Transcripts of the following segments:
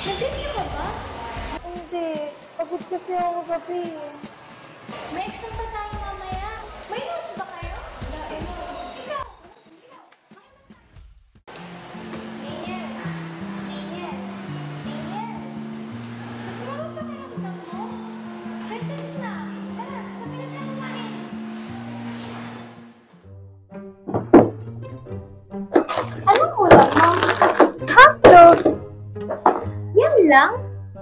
Nag-review ka ba? Hindi. Pagod kasi ako gabi. May exam pa tayo mamaya. May notes ba kayo? Ikaw! Daniel! Daniel! Daniel! Mas mapapakiramdam mo? Resist na! Tara, sabi na tayo kumain. Anong ulam mo? Hotdog! Yan lang?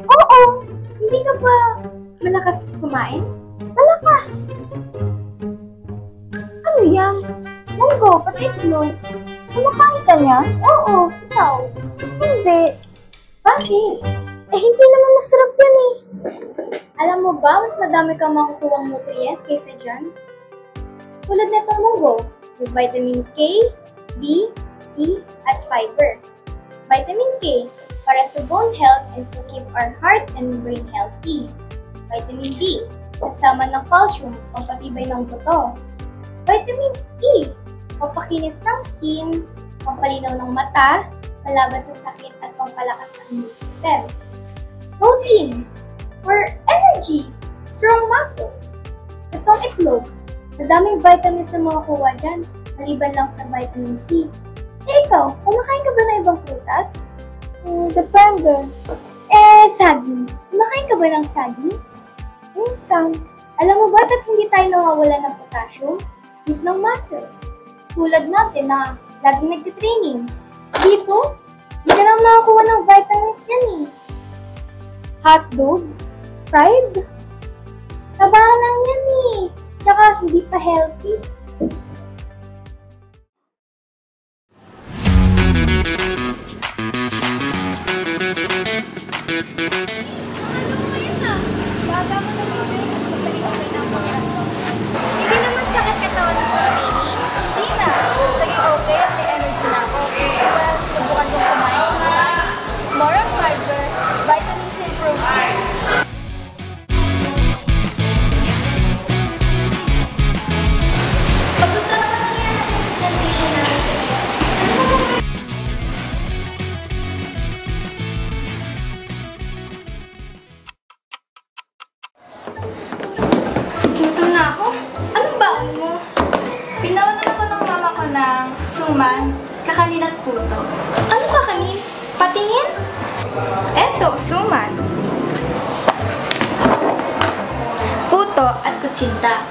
Oo! Hindi ka ba malakas kumain? Malakas! Ano yan? Munggo, pati itlog. Kumakain ka niya? Oo, ikaw. Hindi. Bakit? Hindi naman masarap yan eh. Alam mo ba, mas madami kang makukuhang nutrients kaysa dyan? Tulad nitong munggo, with vitamin K, D, E, at fiber. Vitamin K, para sa bone health and to keep our heart and brain healthy. Vitamin D, kasama ng calcium, pampatibay ng buto. Vitamin E, pampakinis ng skin, pampalinaw ng mata, palaban sa sakit at pampalakas ng immune system. Protein, for energy, strong muscles. Itong itlog, madaming vitamins na makukuha dyan, maliban lang sa vitamin C. Ikaw, kumakain ka ba ng ibang prutas? Depende. Saging. Kumakain ka ba ng saging? Minsan. Alam mo ba at hindi tayo nawawala ng potassium? Heat ng muscles. Tulad natin na laging nagtitraining. Dito, hindi ka lang nakakuha ng vitamins yan eh. Hotdog? Fried? Taba lang yan eh. Tsaka hindi pa healthy. Baga mo nagising at basta di okay na ang pakiramdam. Hindi naman sakit katawan mo sa training. Hindi na. Basta di okay at may energy na ako. Siguro sinubukan kong kumain. More on fiber, vitamins and protein. Pag-usapan naman yan natin yung presentation namin sa iyo. Gutom na ako. Anong baon mo? Pinawalan ako ng mama ko ng suman, kakanin at puto. Ano kakanin? Patingin? Eto, suman. Puto at kutsinta.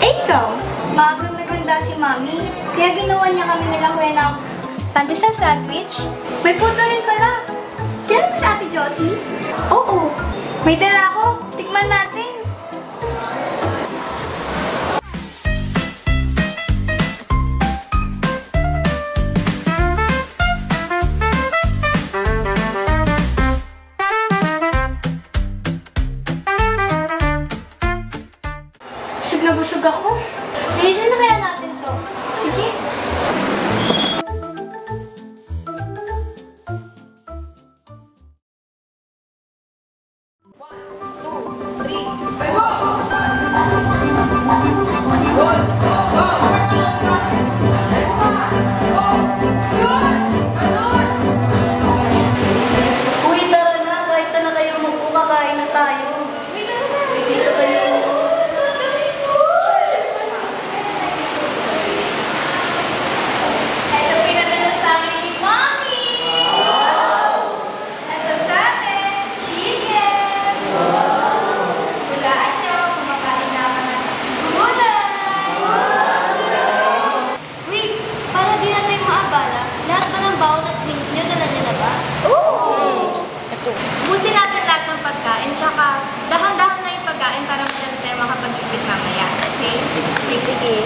Ikaw? Maganda-ganda si Mami. Kaya ginawa niya kami nila kuya ng pandesal sandwich. May puto rin pala. Kailan ba si Ate Josie? Oo. May dala ako. Tikman natin. Busog na busog ako. Bilisan na kaya natin to. Sige. Uy, tara na. Kahit saan na kayo magkukakain na tayo. Hindi na kayo. Ito pinadala sa amin ni Mami! Ito sa atin, chicken! Hulaan nyo, kumakain na ako ng gulay! Wait, para di na tayo maabala, lahat ba ng bawat at drinks nyo, dala nyo na ba? Oo! Busin natin lahat ng pagkain, tsaka dahan-dahan lang yung pagkain para madali tayo makapag-ipit mamaya. Okay? Sige.